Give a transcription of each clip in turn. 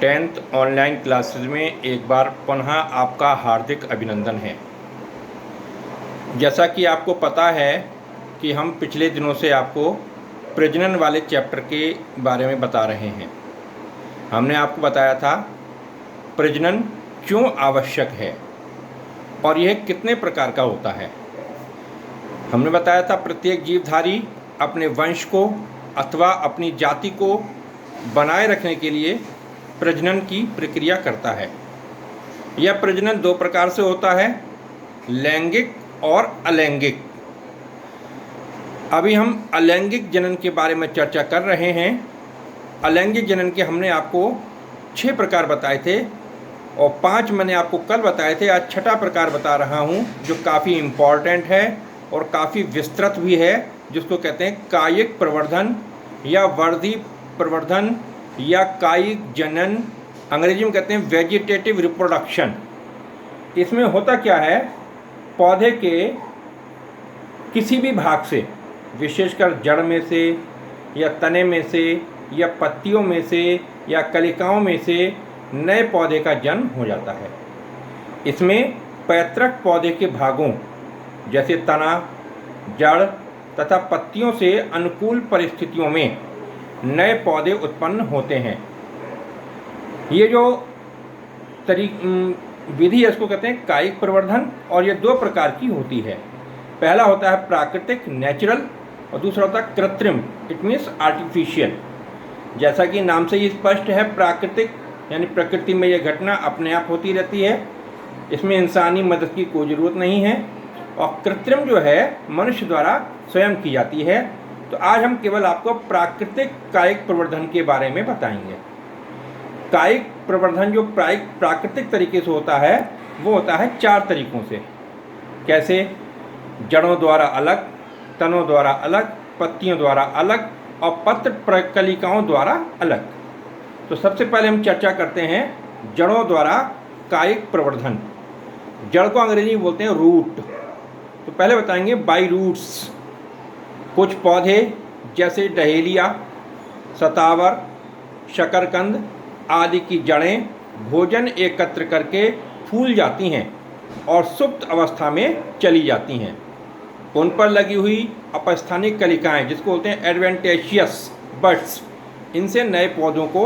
10th online classes में एक बार पुनः आपका हार्दिक अभिनंदन है। जैसा कि आपको पता है कि हम पिछले दिनों से आपको प्रजनन वाले चैप्टर के बारे में बता रहे हैं। हमने आपको बताया था प्रजनन क्यों आवश्यक है और यह कितने प्रकार का होता है। हमने बताया था प्रत्येक जीवधारी अपने वंश को अथवा अपनी जाति को बनाए रखने के लिए प्रजनन की प्रक्रिया करता है। यह प्रजनन दो प्रकार से होता है, लैंगिक और अलैंगिक। अभी हम अलैंगिक जनन के बारे में चर्चा कर रहे हैं। अलैंगिक जनन के हमने आपको 6 प्रकार बताए थे और 5 मैंने आपको कल बताए थे। आज 6ठा प्रकार बता रहा हूं जो काफ़ी इम्पॉर्टेंट है और काफ़ी विस्तृत भी है, जिसको कहते हैं कायिक प्रवर्धन या वर्धी प्रवर्धन या कायिक जनन, अंग्रेजी में कहते हैं वेजिटेटिव रिप्रोडक्शन। इसमें होता क्या है, पौधे के किसी भी भाग से, विशेषकर जड़ में से या तने में से या पत्तियों में से या कलिकाओं में से नए पौधे का जन्म हो जाता है। इसमें पैतृक पौधे के भागों जैसे तना, जड़ तथा पत्तियों से अनुकूल परिस्थितियों में नए पौधे उत्पन्न होते हैं। ये जो विधि है इसको कहते हैं कायिक प्रवर्धन और ये 2 प्रकार की होती है। पहला होता है प्राकृतिक नेचुरल और दूसरा होता है कृत्रिम, इट मीन्स आर्टिफिशियल। जैसा कि नाम से ही स्पष्ट है, प्राकृतिक यानी प्रकृति में यह घटना अपने आप होती रहती है, इसमें इंसानी मदद की कोई ज़रूरत नहीं है। और कृत्रिम जो है मनुष्य द्वारा स्वयं की जाती है। तो आज हम केवल आपको प्राकृतिक कायिक प्रवर्धन के बारे में बताएंगे। कायिक प्रवर्धन जो प्राकृतिक तरीके से होता है वो होता है 4 तरीकों से। कैसे? जड़ों द्वारा अलग, तनों द्वारा अलग, पत्तियों द्वारा अलग और पत्र प्रकलिकाओं द्वारा अलग। तो सबसे पहले हम चर्चा करते हैं जड़ों द्वारा कायिक प्रवर्धन। जड़ को अंग्रेजी में बोलते हैं रूट। तो पहले बताएंगे बाई रूट्स। कुछ पौधे जैसे डहेलिया, सतावर, शकरकंद आदि की जड़ें भोजन एकत्र करके फूल जाती हैं और सुप्त अवस्था में चली जाती हैं। उन पर लगी हुई अपस्थानिक कलिकाएं जिसको बोलते हैं एडवेंटेशियस बड्स, इनसे नए पौधों को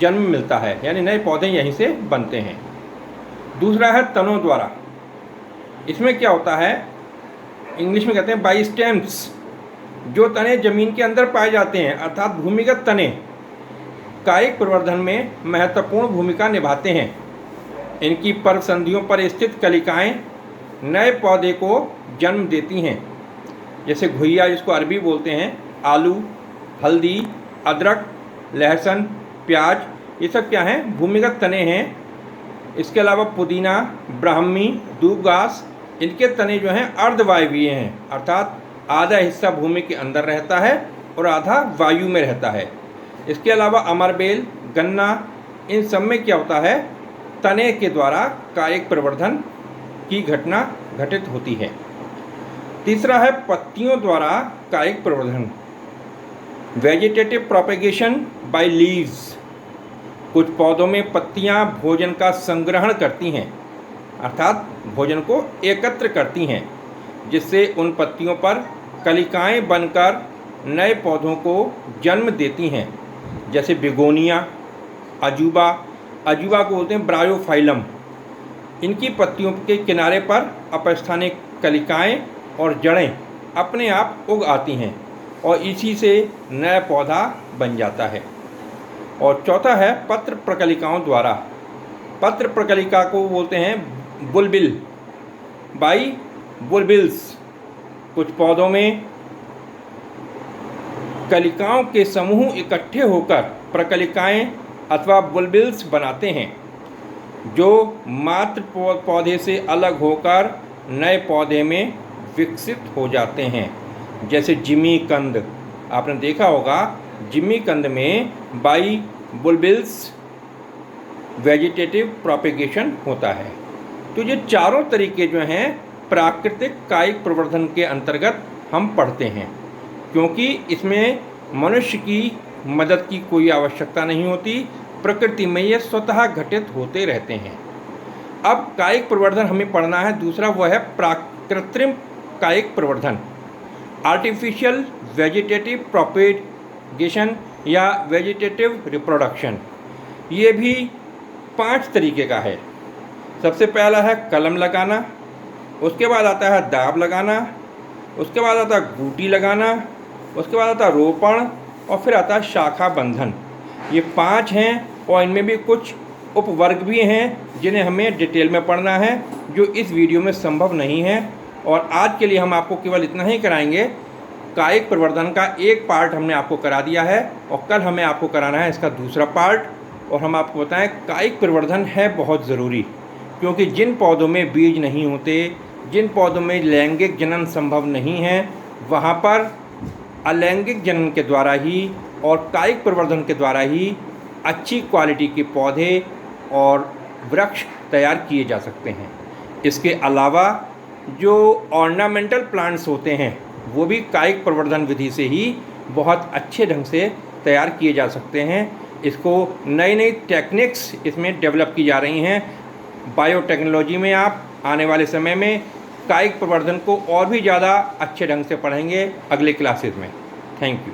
जन्म मिलता है, यानी नए पौधे यहीं से बनते हैं। दूसरा है तनों द्वारा। इसमें क्या होता है, इंग्लिश में कहते हैं बाई स्टेम्स। जो तने जमीन के अंदर पाए जाते हैं अर्थात भूमिगत तने कायिक प्रवर्धन में महत्वपूर्ण भूमिका निभाते हैं। इनकी पर्व संधियों पर स्थित कलिकाएं नए पौधे को जन्म देती हैं, जैसे घुइया जिसको अरबी बोलते हैं, आलू, हल्दी, अदरक, लहसुन, प्याज, ये सब क्या हैं, भूमिगत तने हैं। इसके अलावा पुदीना, ब्राह्मी, दूब घास, इनके तने जो हैं अर्धवायवीय हैं, अर्थात आधा हिस्सा भूमि के अंदर रहता है और आधा वायु में रहता है। इसके अलावा अमरबेल, गन्ना, इन सब में क्या होता है, तने के द्वारा कायिक प्रवर्धन की घटना घटित होती है। तीसरा है पत्तियों द्वारा कायिक प्रवर्धन, वेजिटेटिव प्रोपेगेशन बाय लीव्स। कुछ पौधों में पत्तियां भोजन का संग्रहण करती हैं, अर्थात भोजन को एकत्र करती हैं, जिससे उन पत्तियों पर कलिकाएं बनकर नए पौधों को जन्म देती हैं, जैसे बिगोनिया, अजूबा को बोलते हैं ब्रायोफाइलम। इनकी पत्तियों के किनारे पर अपस्थानिक कलिकाएं और जड़ें अपने आप उग आती हैं और इसी से नया पौधा बन जाता है। और चौथा है पत्र प्रकलिकाओं द्वारा। पत्र प्रकलिका को बोलते हैं बुलबिल, बाई बुलबिल्स। कुछ पौधों में कलिकाओं के समूह इकट्ठे होकर प्रकलिकाएं अथवा बुलबिल्स बनाते हैं, जो मात्र पौधे से अलग होकर नए पौधे में विकसित हो जाते हैं, जैसे जिमी कंद। आपने देखा होगा जिमी कंद में बाई बुलबिल्स वेजिटेटिव प्रोपेगेशन होता है। तो ये चारों तरीके जो हैं प्राकृतिक कायिक प्रवर्धन के अंतर्गत हम पढ़ते हैं, क्योंकि इसमें मनुष्य की मदद की कोई आवश्यकता नहीं होती, प्रकृति में ये स्वतः घटित होते रहते हैं। अब कायिक प्रवर्धन हमें पढ़ना है दूसरा, वो है कृत्रिम कायिक प्रवर्धन, आर्टिफिशियल वेजिटेटिव प्रोपेगेशन या वेजिटेटिव रिप्रोडक्शन। ये भी 5 तरीके का है। सबसे पहला है कलम लगाना, उसके बाद आता है दाब लगाना, उसके बाद आता है गूटी लगाना, उसके बाद आता है रोपण और फिर आता है शाखा बंधन। ये 5 हैं और इनमें भी कुछ उपवर्ग भी हैं जिन्हें हमें डिटेल में पढ़ना है, जो इस वीडियो में संभव नहीं है। और आज के लिए हम आपको केवल इतना ही कराएंगे। कायिक प्रवर्धन का एक पार्ट हमने आपको करा दिया है और कल हमें आपको कराना है इसका दूसरा पार्ट। और हम आपको बताएं कायिक प्रवर्धन है बहुत ज़रूरी, क्योंकि जिन पौधों में बीज नहीं होते, जिन पौधों में लैंगिक जनन संभव नहीं है, वहाँ पर अलैंगिक जनन के द्वारा ही और कायिक प्रवर्धन के द्वारा ही अच्छी क्वालिटी के पौधे और वृक्ष तैयार किए जा सकते हैं। इसके अलावा जो ऑर्नामेंटल प्लांट्स होते हैं वो भी कायिक प्रवर्धन विधि से ही बहुत अच्छे ढंग से तैयार किए जा सकते हैं। इसको नई नई टेक्निक्स इसमें डेवलप की जा रही हैं। बायोटेक्नोलॉजी में आप आने वाले समय में कायिक प्रवर्धन को और भी ज़्यादा अच्छे ढंग से पढ़ेंगे अगले क्लासेस में। Thank you.